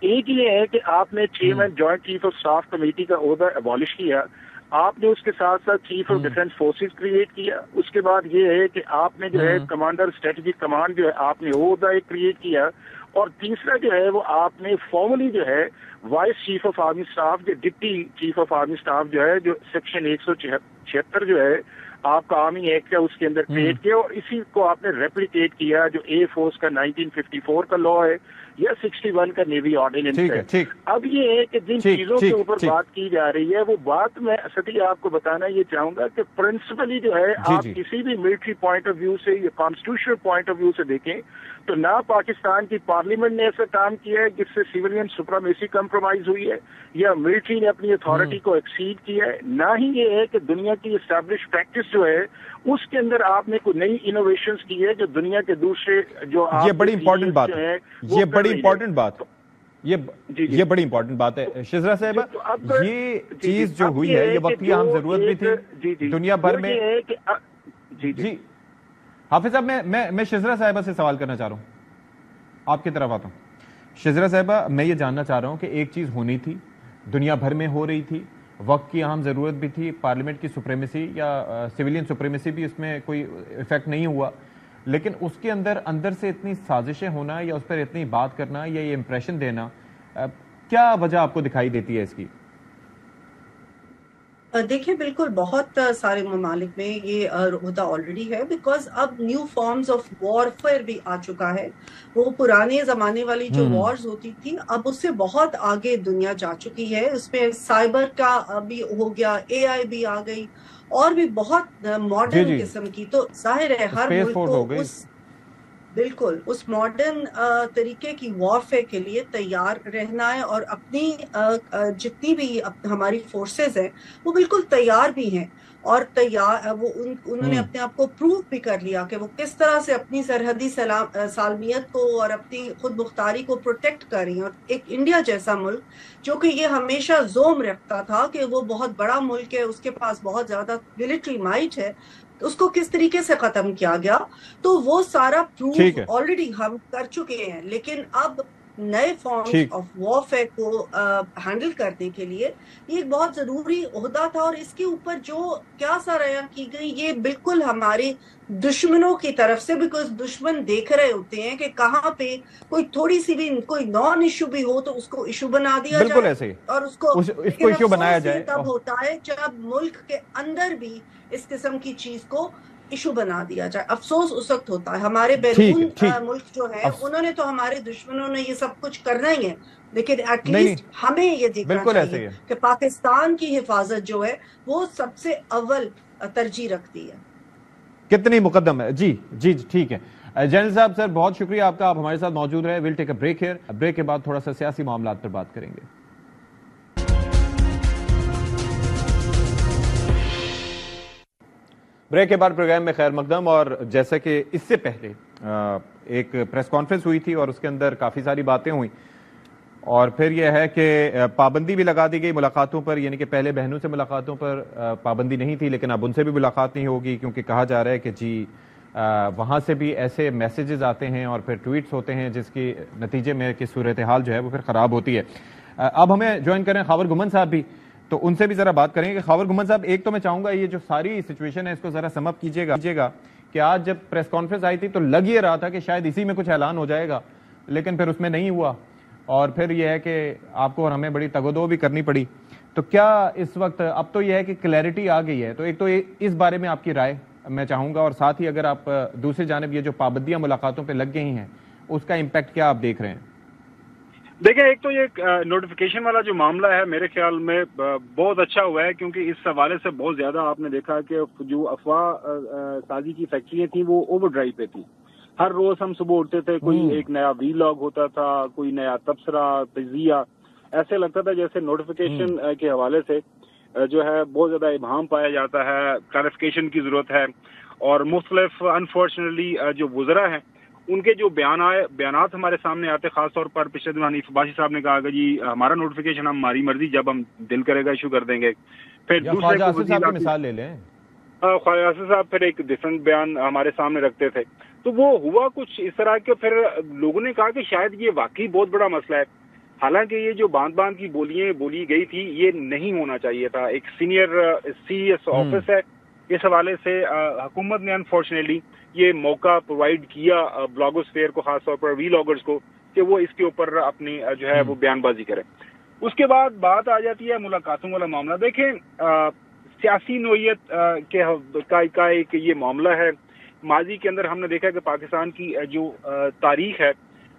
ایک یہ ہے کہ آپ نے chairman joint chief of staff committee کا عہدہ ابالش کیا, آپ نے اس کے ساتھ ساتھ chief of defence forces create کیا. اس کے بعد یہ ہے کہ آپ نے جو ہے کمانڈر اسٹریٹجک کمانڈ جو ہے آپ نے عہدہ ایک کریٹ کیا, اور تیسرا جو ہے وہ آپ نے فارملی جو ہے vice chief of army staff جو deputy chief of army staff جو ہے جو سیکشن 176 جو ہے آپ کا آرمی ایکٹ ہے اس کے اندر کریٹ کیا, اور اسی کو آپ نے ریپلیکیٹ کیا جو ایئر فورس کا 1954 کا لا ہے یا 61 کا نیوی آرڈیننس ہے. اب یہ ہے کہ جن چیزوں کے اوپر بات کی جا رہی ہے وہ بات میں سٹی آپ کو بتانا یہ چاہوں گا کہ پرنسپلی جو ہے آپ کسی بھی ملٹری پوائنٹ آف ویو سے یا کانسٹیٹیوشنل پوائنٹ آف ویو سے دیکھیں تو نہ پاکستان کی پارلیمنٹ نے ایسا کام کیا ہے جس سے سویلین سپرامیسی کمپرومائز ہوئی ہے یا ملٹری نے اپنی اتھارٹی کو ایکسیڈ کیا ہے, نہ ہی یہ ہے کہ دنیا کی اسٹیبلش پریکٹس جو ہے اس کے اندر آپ نے کوئی نئی انوویشنز کی ہے جو دنیا کے دوسرے جو یہ بڑی امپورٹنٹ بات ہے, یہ بڑی امپورٹنٹ بات, یہ بڑی امپورٹنٹ بات ہے. شزرا صاحب یہ چیز جو ہوئی ہے یہ وقتی اہم ضرورت بھی تھی دنیا بھر میں. جی حافظ صاحب میں شزرا صاحبہ سے سوال کرنا چاہ رہا ہوں, آپ کی طرف آتا ہوں. شزرا صاحبہ میں یہ جاننا چاہ رہا ہوں کہ ایک چیز ہونی تھی, دنیا بھر میں ہو رہی تھی, وقت کی اہم ضرورت بھی تھی, پارلیمنٹ کی سپریمیسی یا سویلین سپریمیسی بھی اس میں کوئی ایفیکٹ نہیں ہوا, لیکن اس کے اندر سے اتنی سازشیں ہونا یا اس پر اتنی بات کرنا یا یہ امپریشن دینا, کیا وجہ آپ کو دکھائی دیتی ہے اس کی؟ دیکھیں بالکل بہت سارے ممالک میں یہ عہدہ آلریڈی ہے, بیکاز اب نیو فارمز آف وارفیئر بھی آ چکا ہے. وہ پرانے زمانے والی جو وارز ہوتی تھی اب اس سے بہت آگے دنیا جا چکی ہے. اس میں سائبر کا بھی ہو گیا, AI بھی آ گئی اور بھی بہت ماڈرن قسم کی. تو ظاہر ہے ہر ملک کو بالکل اس ماڈرن طریقے کی وارفیئر کے لیے تیار رہنا ہے, اور اپنی جتنی بھی ہماری فورسز ہیں وہ بالکل تیار بھی ہیں, اور انہوں نے اپنے آپ کو پروو بھی کر لیا کہ وہ کس طرح سے اپنی سرحدی سالمیت کو اور اپنی خود مختاری کو پروٹیکٹ کر رہی ہیں. اور ایک انڈیا جیسا ملک جو کہ یہ ہمیشہ زوم رکھتا تھا کہ وہ بہت بڑا ملک ہے, اس کے پاس بہت زیادہ ملٹری مائٹ ہے, اس کو کس طریقے سے ختم کیا گیا. تو وہ سارا پروف آلریڈی ہم کر چکے ہیں, لیکن اب نئے فارمز آف وارفیئر کو ہینڈل کرنے کے لیے یہ ایک بہت ضروری عہدہ تھا. اور اس کے اوپر جو کیا سرایاں کی گئی یہ بالکل ہمارے دشمنوں کی طرف سے, بیکاز دشمن دیکھ رہے ہوتے ہیں کہ کہاں پہ کوئی تھوڑی سی بھی کوئی نان ایشو بھی ہو تو اس کو ایشو بنا دیا جائے, اور اس کو ایشو بنایا جائے. تب ہوتا ہے جب ملک کے اندر بھی اس قسم کی چیز کو ایشو بنا دیا جائے. افسوس اس وقت ہوتا ہے. ہمارے بیرون ملک جو ہے انہوں نے تو ہمارے دشمنوں نے یہ سب کچھ کرنا ہی ہے, لیکن ایٹ لیسٹ ہمیں یہ دیکھنا چاہیے کہ پاکستان کی حفاظت جو ہے وہ سب سے اول ترجیح رکھتی ہے. کتنی مقدم ہے. جی ٹھیک ہے جنرل صاحب, سر بہت شکریہ آپ کا, آپ ہمارے ساتھ موجود رہے. We'll take a break here. Break کے بعد تھوڑا سا سیاسی معاملات پر بات کریں گے. بریک کے بعد پروگرام میں خیر مقدم. اور جیسا کہ اس سے پہلے ایک پریس کانفرنس ہوئی تھی اور اس کے اندر کافی ساری باتیں ہوئیں, اور پھر یہ ہے کہ پابندی بھی لگا دی گئی ملاقاتوں پر, یعنی کہ پہلے بہنوں سے ملاقاتوں پر پابندی نہیں تھی, لیکن اب ان سے بھی ملاقات نہیں ہوگی, کیونکہ کہا جا رہا ہے کہ جی وہاں سے بھی ایسے میسیجز آتے ہیں اور پھر ٹویٹس ہوتے ہیں جس کی نتیجے میں کہ صورتحال جو ہے وہ پھر خراب ہوتی ہے. اب ہمیں جوائن کریں خاور گھمن صاحب بھی, تو ان سے بھی ذرا بات کریں گے. خاور گھمن صاحب, ایک تو میں چاہوں گا یہ جو ساری سچویشن ہے اس کو ذرا سم اپ کیجیے گا کہ آج جب پریس کانفرنس آئی تھی تو لگ یہ رہا تھا کہ شاید اسی میں کچھ اعلان ہو جائے گا, لیکن پھر اس میں نہیں ہوا. اور پھر یہ ہے کہ آپ کو اور ہمیں بڑی تگودو بھی کرنی پڑی. تو کیا اس وقت اب تو یہ ہے کہ کلیئرٹی آ گئی ہے, تو ایک تو اس بارے میں آپ کی رائے میں چاہوں گا, اور ساتھ ہی اگر آپ دوسری جانب یہ جو پابندیاں ملاقاتوں پہ لگ گئی ہیں اس کا امپیکٹ کیا آپ دیکھ رہے ہیں؟ دیکھیں, ایک تو یہ نوٹیفیکیشن والا جو معاملہ ہے میرے خیال میں بہت اچھا ہوا ہے, کیونکہ اس حوالے سے بہت زیادہ آپ نے دیکھا کہ جو افواہ سازی کی فیکٹریاں تھیں وہ اوور ڈرائیو پہ تھیں. ہر روز ہم صبح اٹھتے تھے, کوئی ایک نیا وی لاگ ہوتا تھا, کوئی نیا تبصرہ تجزیہ, ایسے لگتا تھا جیسے نوٹیفیکیشن کے حوالے سے جو ہے بہت زیادہ ابہام پایا جاتا ہے, کلیریفیکیشن کی ضرورت ہے. اور مختلف انفارچونیٹلی جو وزراء ہیں ان کے جو بیانات ہمارے سامنے آتے, خاص طور پر پچھلے دن حنیف عباسی صاحب نے کہا کہ جی ہمارا نوٹیفیکیشن ہم ہماری مرضی جب ہم دل کرے گا ایشو کر دیں گے. پھر دوسرے کو مثال لے لیں, خواجہ آصف صاحب پھر ایک ڈفرنٹ بیان ہمارے سامنے رکھتے تھے. تو وہ ہوا کچھ اس طرح کہ پھر لوگوں نے کہا کہ شاید یہ واقعی بہت بڑا مسئلہ ہے, حالانکہ یہ جو باندھ کی بولیاں بولی گئی تھی یہ نہیں ہونا چاہیے تھا. ایک سینئر CS آفس ہے, اس حوالے سے حکومت نے انفارچونیٹلی یہ موقع پرووائڈ کیا بلاگوسفیئر کو, خاص طور پر وی لاگرز کو, کہ وہ اس کے اوپر اپنی جو ہے وہ بیان بازی کرے. اس کے بعد بات آ جاتی ہے ملاقاتوں والا معاملہ. دیکھیں, سیاسی نوعیت کا ایک یہ معاملہ ہے. ماضی کے اندر ہم نے دیکھا کہ پاکستان کی جو تاریخ ہے,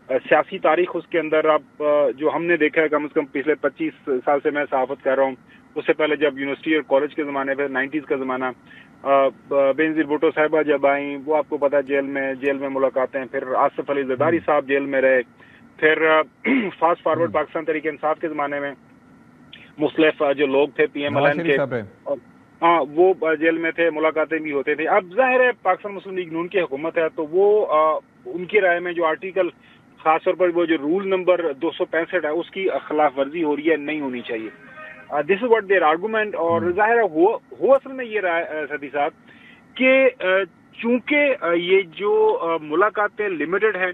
سیاسی تاریخ, اس کے اندر اب جو ہم نے دیکھا ہے کم از کم پچھلے 25 سال سے میں صحافت کر رہا ہوں, اس سے پہلے جب یونیورسٹی اور کالج کے زمانے پہ 90s کا زمانہ, بینظیر بھٹو صاحبہ جب آئیں وہ آپ کو پتا جیل میں ملاقاتیں, پھر آصف علی زرداری صاحب جیل میں رہے, پھر فاسٹ فارورڈ پاکستان تحریک انصاف کے زمانے میں مختلف جو لوگ تھے PMLN کے, ہاں وہ جیل میں تھے, ملاقاتیں بھی ہوتے تھے. اب ظاہر ہے پاکستان مسلم لیگ نون کی حکومت ہے, تو وہ ان کی رائے میں جو آرٹیکل, خاص طور پر وہ جو رول نمبر 265 ہے, اس کی خلاف ورزی ہو رہی ہے, نہیں ہونی چاہیے. دس از واٹ دیئر آرگومنٹ. اور ظاہر ہو اصل میں یہ رائے سدی صاحب کہ چونکہ یہ جو ملاقاتیں لمیٹڈ ہیں,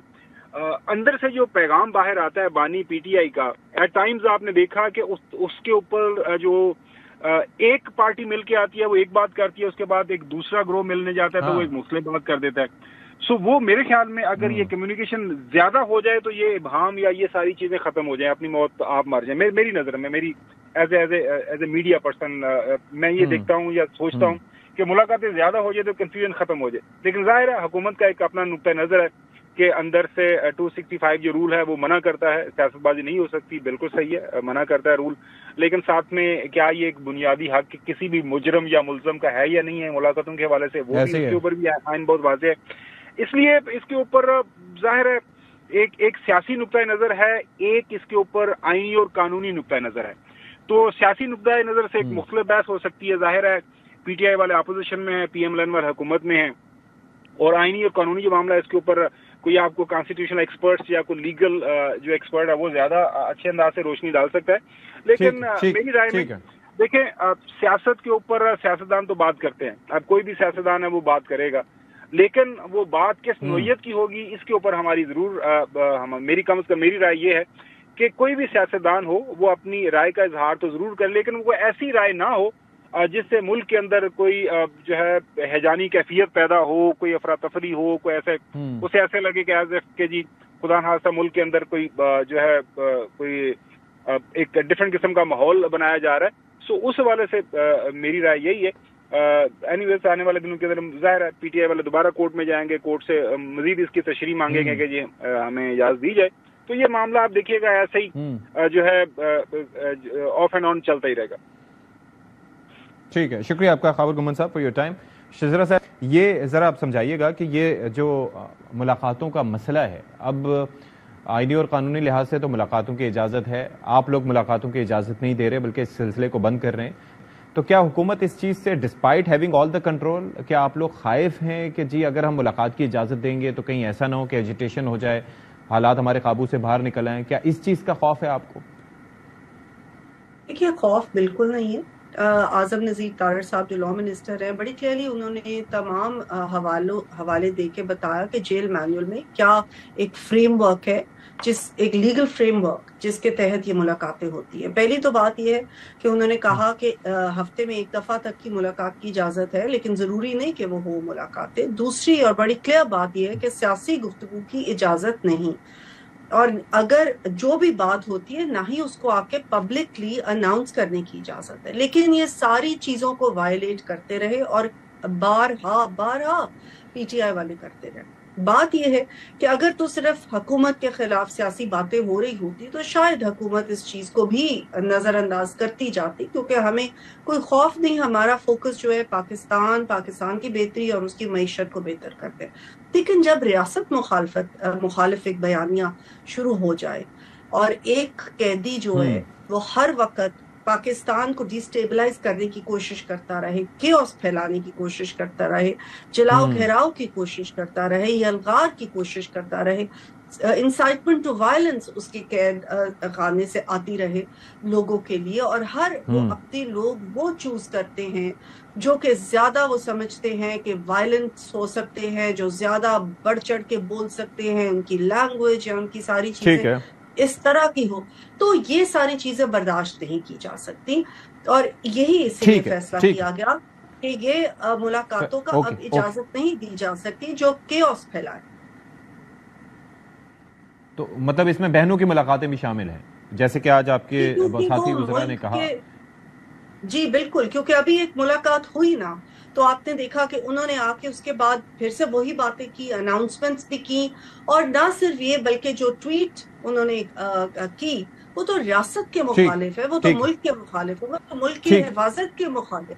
اندر سے جو پیغام باہر آتا ہے بانی PTI کا, ایٹ ٹائمز آپ نے دیکھا کہ اس کے اوپر جو ایک پارٹی مل کے آتی ہے وہ ایک بات کرتی ہے, اس کے بعد ایک دوسرا گروہ ملنے جاتا ہے تو وہ ایک مسلم بات کر دیتا ہے. سو وہ میرے خیال میں اگر یہ کمیونیکیشن زیادہ ہو جائے تو یہ ابہام یا یہ ساری چیزیں ختم ہو جائیں, اپنی موت آپ مر جائیں. میری نظر میں, میری ایز اے میڈیا پرسن میں یہ دیکھتا ہوں یا سوچتا ہوں کہ ملاقاتیں زیادہ ہو جائے تو کنفیوژن ختم ہو جائے. لیکن ظاہر ہے حکومت کا ایک اپنا نقطۂ نظر ہے کہ اندر سے 265 جو رول ہے وہ منع کرتا ہے, سیاست بازی نہیں ہو سکتی, بالکل صحیح ہے, منع کرتا ہے رول, لیکن ساتھ میں کیا یہ ایک بنیادی حق کسی بھی مجرم یا ملزم کا ہے یا نہیں ہے ملاقاتوں کے حوالے سے, وہ بھی اس کے اوپر بھی آئین بہت واضح ہے. اس لیے اس کے اوپر ظاہر ہے ایک سیاسی نقطۂ نظر ہے, ایک اس کے اوپر آئینی اور قانونی نقطۂ نظر ہے. تو سیاسی نقطۂ نظر سے ایک مختلف بحث ہو سکتی ہے, ظاہر ہے PTI والے اپوزیشن میں ہیں, PMLN والے حکومت میں ہیں, اور آئینی اور قانونی جو معاملہ ہے اس کے اوپر کوئی آپ کو کانسٹیٹیوشنل ایکسپرٹس یا کوئی لیگل جو ایکسپرٹ ہے وہ زیادہ اچھے انداز سے روشنی ڈال سکتا ہے. لیکن میری رائے میں دیکھیں, سیاست کے اوپر سیاستدان تو بات کرتے ہیں, اب کوئی بھی سیاستدان ہے وہ بات کرے گا, لیکن وہ بات کس نوعیت کی ہوگی اس کے اوپر ہماری ضرور میری کم از کم میری رائے یہ ہے کہ کوئی بھی سیاستدان ہو وہ اپنی رائے کا اظہار تو ضرور کرے, لیکن وہ ایسی رائے نہ ہو جس سے ملک کے اندر کوئی جو ہے ہیجانی کیفیت پیدا ہو, کوئی افراتفری ہو, کوئی ایسے اسے ایسے لگے کہ ایز کہ جی خدا نخواستہ ملک کے اندر کوئی جو ہے کوئی ایک ڈفرینٹ قسم کا ماحول بنایا جا رہا ہے. سو اس حوالے سے میری رائے یہی ہے. اینی ویز آنے والے دنوں کے اندر ظاہر ہے PTI والے دوبارہ کورٹ میں جائیں گے, کورٹ سے مزید اس کی تشریح مانگیں گے کہ جی ہمیں اجازت دی جائے, تو یہ معاملہ آپ دیکھیے گا ایسے ہی جو ہے آف اینڈ آن چلتا ہی رہے گا. ٹھیک ہے, شکریہ آپ کا خاور گمن صاحب فار یور ٹائم. شزرا صاحب, یہ ذرا آپ سمجھائیے گا کہ یہ جو ملاقاتوں کا مسئلہ ہے, اب آئینی اور قانونی لحاظ سے تو ملاقاتوں کی اجازت ہے, آپ لوگ ملاقاتوں کی اجازت نہیں دے رہے بلکہ اس سلسلے کو بند کر رہے ہیں, تو کیا حکومت اس چیز سے despite having all the control, کیا آپ لوگ خائف ہیں کہ جی اگر ہم ملاقات کی اجازت دیں گے تو کہیں ایسا نہ ہو کہ ایجیٹیشن ہو جائے, حالات ہمارے قابو سے باہر نکل آئیں, کیا اس چیز کا خوف ہے آپ کو؟ دیکھیے, خوف بالکل نہیں ہے. اعظم نذیر طاہر صاحب جو لا منسٹر ہیں, بڑی کلیئرلی انہوں نے تمام حوالے دے کے بتایا کہ جیل مینول میں کیا ایک فریم ورک ہے, ایک لیگل فریم ورک جس کے تحت یہ ملاقاتیں ہوتی ہیں. پہلی تو بات یہ ہے کہ انہوں نے کہا کہ ہفتے میں ایک دفعہ تک کی ملاقات کی اجازت ہے, لیکن ضروری نہیں کہ وہ ہو ملاقاتیں. دوسری اور بڑی کلیئر بات یہ ہے کہ سیاسی گفتگو کی اجازت نہیں. اور اگر جو بھی بات ہوتی ہے نہ ہی اس کو آپ کے پبلکلی اناؤنس کرنے کی اجازت ہے، لیکن یہ ساری چیزوں کو وائلیٹ کرتے رہے اور بارہا پی ٹی آئی والے کرتے رہے۔ بات یہ ہے کہ اگر تو صرف حکومت کے خلاف سیاسی باتیں ہو رہی ہوتی تو شاید حکومت اس چیز کو بھی نظر انداز کرتی جاتی، کیونکہ ہمیں کوئی خوف نہیں، ہمارا فوکس جو ہے پاکستان کی بہتری اور اس کی معیشت کو بہتر کرتے۔ لیکن جب ریاست مخالف ایک بیانیہ شروع ہو جائے اور ایک قیدی جو ہے وہ ہر وقت پاکستان کو ڈیسٹیبلائز کرنے کی کوشش کرتا رہے، کیوس پھیلانے کی کوشش کرتا رہے، جلاؤ گھیراؤ کی کوشش کرتا رہے، یلغار کی کوشش کرتا رہے، انسائٹمنٹ ٹو وائلنس اس کی قید خانے سے آتی رہے لوگوں کے لیے، اور ہر وہ اپنے لوگ وہ چوز کرتے ہیں جو کہ زیادہ وہ سمجھتے ہیں کہ وائلنس ہو سکتے ہیں، جو زیادہ بڑھ چڑھ کے بول سکتے ہیں، ان کی لینگویج یا ان کی ساری چیزیں اس طرح کی ہو، تو یہ ساری چیزیں برداشت نہیں کی جا سکتی، اور یہی اس سے فیصلہ کیا گیا کہ یہ ملاقاتوں کا اب اجازت نہیں دی جا سکتی جو کیوس پھیلائے۔ تو مطلب اس میں بہنوں کی ملاقاتیں بھی شامل ہیں، جیسے کہ آج آپ کے ساتھی وزراء نے کہا؟ جی بالکل، کیونکہ ابھی ایک ملاقات ہوئی نا، تو آپ نے دیکھا کہ انہوں نے آ کے اس کے بعد پھر سے وہی باتیں کی، اناؤنسمنٹس بھی کی، اور نہ صرف یہ بلکہ جو ٹویٹ انہوں نے کی وہ تو ریاست کے مخالف ہے، وہ تو ملک کے مخالف ہے، وہ تو ملک کی حفاظت کے مخالف۔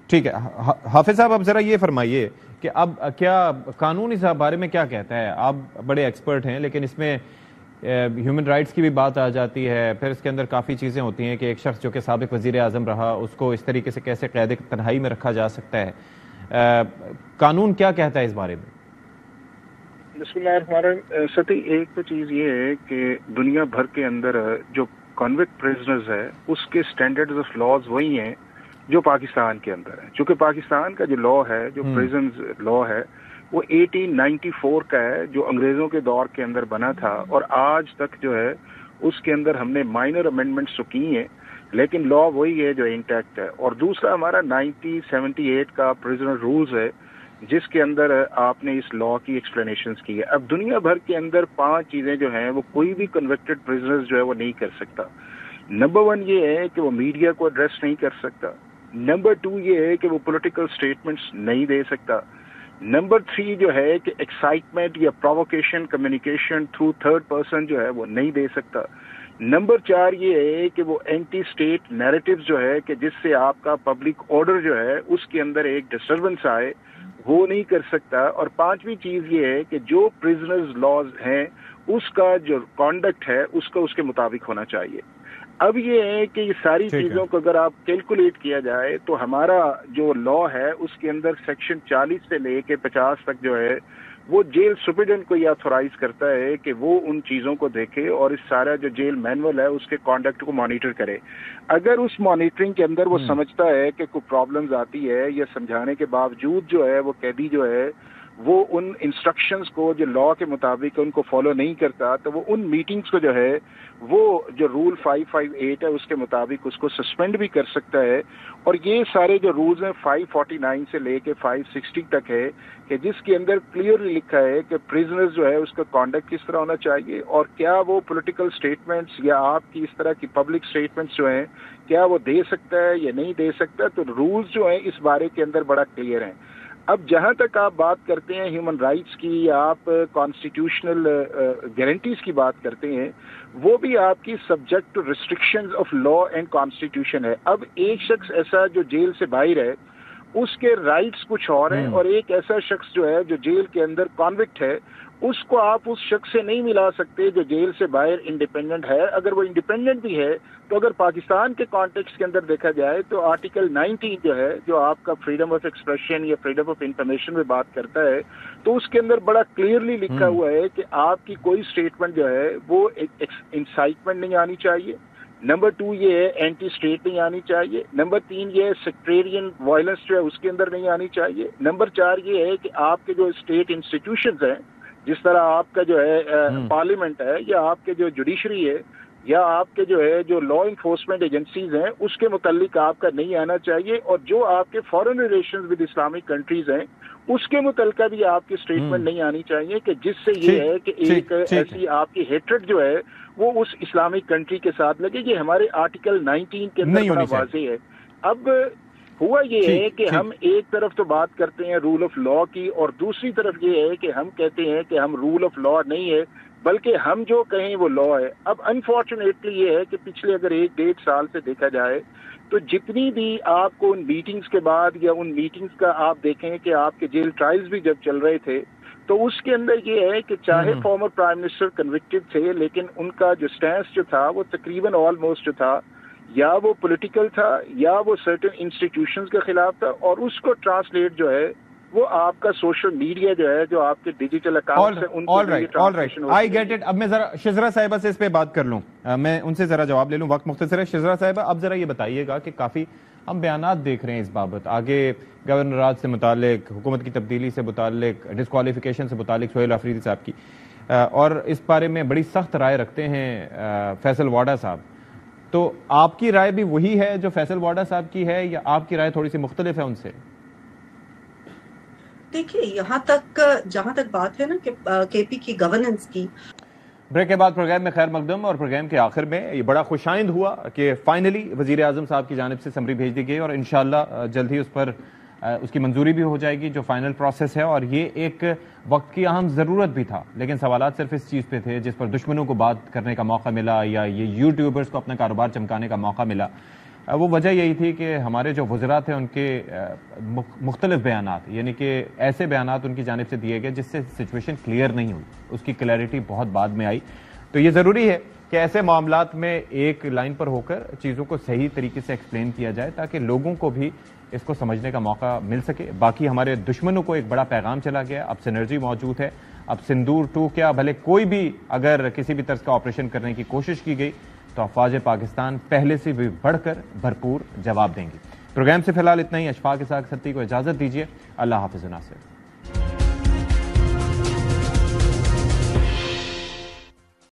ٹھیک ہے حافظ صاحب، اب ذرا یہ فرمائیے کہ اب کیا قانون اس بارے میں کیا کہتا ہے؟ آپ بڑے ایکسپرٹ ہیں، لیکن اس میں ہیومن رائٹس کی بھی بات آ جاتی ہے، پھر اس کے اندر کافی چیزیں ہوتی ہیں کہ ایک شخص جو کہ سابق وزیر اعظم رہا اس کو اس طریقے سے کیسے قید تنہائی میں رکھا جا سکتا ہے، قانون کیا کہتا ہے اس بارے میں؟ بسم اللہ الرحمن الرحیم۔ ستی، ایک تو چیز یہ ہے کہ دنیا بھر کے اندر جو کنوکٹ پرزنرز ہے اس کے سٹینڈرڈز آف لاز وہی ہیں جو پاکستان کے اندر ہے، چونکہ پاکستان کا جو لا ہے، جو پریزنز لا ہے، وہ 1894 کا ہے، جو انگریزوں کے دور کے اندر بنا تھا، اور آج تک جو ہے اس کے اندر ہم نے مائنر امینڈمنٹس تو کی ہیں، لیکن لا وہی ہے جو انٹیکٹ ہے۔ اور دوسرا ہمارا 1978 کا پرزنر رولز ہے، جس کے اندر آپ نے اس لا کی ایکسپلینیشنز کی ہے۔ اب دنیا بھر کے اندر 5 چیزیں جو ہیں وہ کوئی بھی کنوکٹڈ پرزنرز جو ہے وہ نہیں کر سکتا۔ نمبر 1 یہ ہے کہ وہ میڈیا کو ایڈریس نہیں کر سکتا۔ نمبر 2 یہ ہے کہ وہ پولیٹیکل سٹیٹمنٹس نہیں دے سکتا۔ نمبر 3 جو ہے کہ ایکسائٹمنٹ یا provocation communication through third person جو ہے وہ نہیں دے سکتا۔ نمبر 4 یہ ہے کہ وہ اینٹی اسٹیٹ نیریٹیوز جو ہے کہ جس سے آپ کا پبلک آرڈر جو ہے اس کے اندر ایک ڈسٹربنس آئے، وہ نہیں کر سکتا۔ اور 5ویں چیز یہ ہے کہ جو پرزنرز لاز ہیں اس کا جو کانڈکٹ ہے اس کا اس کے مطابق ہونا چاہیے۔ اب یہ ہے کہ یہ ساری چیزوں کو اگر آپ کیلکولیٹ کیا جائے تو ہمارا جو لا ہے اس کے اندر سیکشن 40 سے لے کے 50 تک جو ہے وہ جیل سپرڈنٹ کو یہ آتھورائز کرتا ہے کہ وہ ان چیزوں کو دیکھے اور اس سارا جو جیل مینول ہے اس کے کانڈکٹ کو مانیٹر کرے۔ اگر اس مانیٹرنگ کے اندر وہ سمجھتا ہے کہ کوئی پرابلمز آتی ہے، یا سمجھانے کے باوجود جو ہے وہ قیدی جو ہے وہ ان انسٹرکشنز کو جو لا کے مطابق ان کو فالو نہیں کرتا، تو وہ ان میٹنگز کو جو ہے وہ جو رول 558 ہے اس کے مطابق اس کو سسپینڈ بھی کر سکتا ہے۔ اور یہ سارے جو رولز ہیں 549 سے لے کے 560 تک ہے کہ جس کے اندر کلیئرلی لکھا ہے کہ پرزنرز جو ہے اس کا کانڈکٹ کس طرح ہونا چاہیے، اور کیا وہ پولیٹیکل سٹیٹمنٹس یا آپ کی اس طرح کی پبلک سٹیٹمنٹس جو ہیں کیا وہ دے سکتا ہے یا نہیں دے سکتا۔ تو رولز جو ہیں اس بارے کے اندر بڑا کلیئر ہیں۔ اب جہاں تک آپ بات کرتے ہیں ہیومن رائٹس کی یا آپ کانسٹیٹیوشنل گارنٹیز کی بات کرتے ہیں، وہ بھی آپ کی subject to restrictions of law and constitution ہے۔ اب ایک شخص ایسا جو جیل سے باہر ہے اس کے رائٹس کچھ اور ہیں، اور ایک ایسا شخص جو ہے جو جیل کے اندر کانوکٹ ہے اس کو آپ اس شخص سے نہیں ملا سکتے جو جیل سے باہر انڈیپینڈنٹ ہے۔ اگر وہ انڈیپینڈنٹ بھی ہے تو اگر پاکستان کے کانٹیکسٹ کے اندر دیکھا جائے تو آرٹیکل 19 جو ہے جو آپ کا فریڈم آف ایکسپریشن یا فریڈم آف انفارمیشن میں بات کرتا ہے، تو اس کے اندر بڑا کلیئرلی لکھا ہوا ہے کہ آپ کی کوئی سٹیٹمنٹ جو ہے وہ انسائٹمنٹ نہیں آنی چاہیے۔ نمبر 2 یہ ہے اینٹی اسٹیٹ نہیں آنی چاہیے۔ نمبر 3 یہ ہے سیکٹریرین وائلنس جو ہے اس کے اندر نہیں آنی چاہیے۔ نمبر 4 یہ ہے کہ آپ کے جو اسٹیٹ انسٹیٹیوشنز ہیں، جس طرح آپ کا جو ہے پارلیمنٹ ہے یا آپ کے جو جوڈیشری ہے، یا آپ کے جو ہے جو لا انفورسمنٹ ایجنسیز ہیں اس کے متعلق آپ کا نہیں آنا چاہیے، اور جو آپ کے foreign relations with Islamic countries ہیں اس کے متعلقہ بھی آپ کی اسٹیٹمنٹ نہیں آنی چاہیے کہ جس سے یہ ہے کہ ایک ایسی آپ کی ہیٹریڈ جو ہے وہ اس اسلامک کنٹری کے ساتھ لگے. یہ ہمارے آرٹیکل 19 کے اندر بڑا واضح ہے. اب ہوا یہ ہے کہ ہم ایک طرف تو بات کرتے ہیں رول آف لا کی، اور دوسری طرف یہ ہے کہ ہم کہتے ہیں کہ ہم رول آف لا نہیں ہے بلکہ ہم جو کہیں وہ لا ہے. اب انفارچونیٹلی یہ ہے کہ پچھلے اگر 1-1.5 سال سے دیکھا جائے تو جتنی بھی آپ کو ان میٹنگز کے بعد یا ان میٹنگز کا آپ دیکھیں کہ آپ کے جیل ٹرائلز بھی جب چل رہے تھے تو اس کے اندر یہ ہے کہ چاہے فارمر پرائم منسٹر کنوکٹڈ تھے لیکن ان کا جو سٹینس جو تھا وہ تقریباً آلموسٹ جو تھا یا وہ پولیٹیکل تھا یا وہ سرٹن انسٹیٹیوشنز کے خلاف تھا، اور اس کو ٹرانسلیٹ جو ہے وہ آپ کا سوشل میڈیا جو ہے جو آپ کے ڈیجیٹل اکاؤنٹس ہیں ان کو آئی گیٹ اٹ. اب میں ذرا شزرا صاحبہ سے اس پہ بات کر لوں، میں ان سے ذرا جواب لے لوں، وقت مختصر ہے. شزرا صاحبہ اب ذرا یہ بتائیے گا کہ کافی ہم بیانات دیکھ رہے ہیں اس بابت، آگے گورنرات سے متعلق، حکومت کی تبدیلی سے متعلق، ڈسکوالیفیکیشن سے متعلق سہیل آفریدی صاحب کی، اور اس بارے میں بڑی سخت رائے رکھتے ہیں فیصل واڈا صاحب. تو آپ کی رائے بھی وہی ہے جو فیصل واڈا صاحب کی ہے یا آپ کی رائے تھوڑی سی مختلف ہے ان سے؟ دیکھیے یہاں تک جہاں تک بات ہے نا کہ کے پی کی گورننس کی. بریک کے بعد پروگرام میں خیر مقدم، اور پروگرام کے آخر میں یہ بڑا خوش آئند ہوا کہ فائنلی وزیر اعظم صاحب کی جانب سے سمری بھیج دی گئی، اور انشاءاللہ جلد ہی اس پر اس کی منظوری بھی ہو جائے گی جو فائنل پروسیس ہے. اور یہ ایک وقت کی اہم ضرورت بھی تھا، لیکن سوالات صرف اس چیز پہ تھے جس پر دشمنوں کو بات کرنے کا موقع ملا یا یہ یوٹیوبرز کو اپنا کاروبار چمکانے کا موقع ملا. وہ وجہ یہی تھی کہ ہمارے جو وزراء تھے ان کے مختلف بیانات، یعنی کہ ایسے بیانات ان کی جانب سے دیے گئے جس سے سچویشن کلیئر نہیں ہوئی، اس کی کلیئرٹی بہت بعد میں آئی. تو یہ ضروری ہے کہ ایسے معاملات میں ایک لائن پر ہو کر چیزوں کو صحیح طریقے سے ایکسپلین کیا جائے تاکہ لوگوں کو بھی اس کو سمجھنے کا موقع مل سکے. باقی ہمارے دشمنوں کو ایک بڑا پیغام چلا گیا، اب سینرجی موجود ہے. اب سندور 2 کیا بھلے کوئی بھی اگر کسی بھی طرز کا آپریشن کرنے کی کوشش کی گئی تو افواج پاکستان پہلے سے بھی بڑھ کر بھرپور جواب دیں گی. پروگرام سے فی الحال اتنا ہی. اشفاق اسحاق ستی کو اجازت دیجیے. اللہ حافظ. ناصر.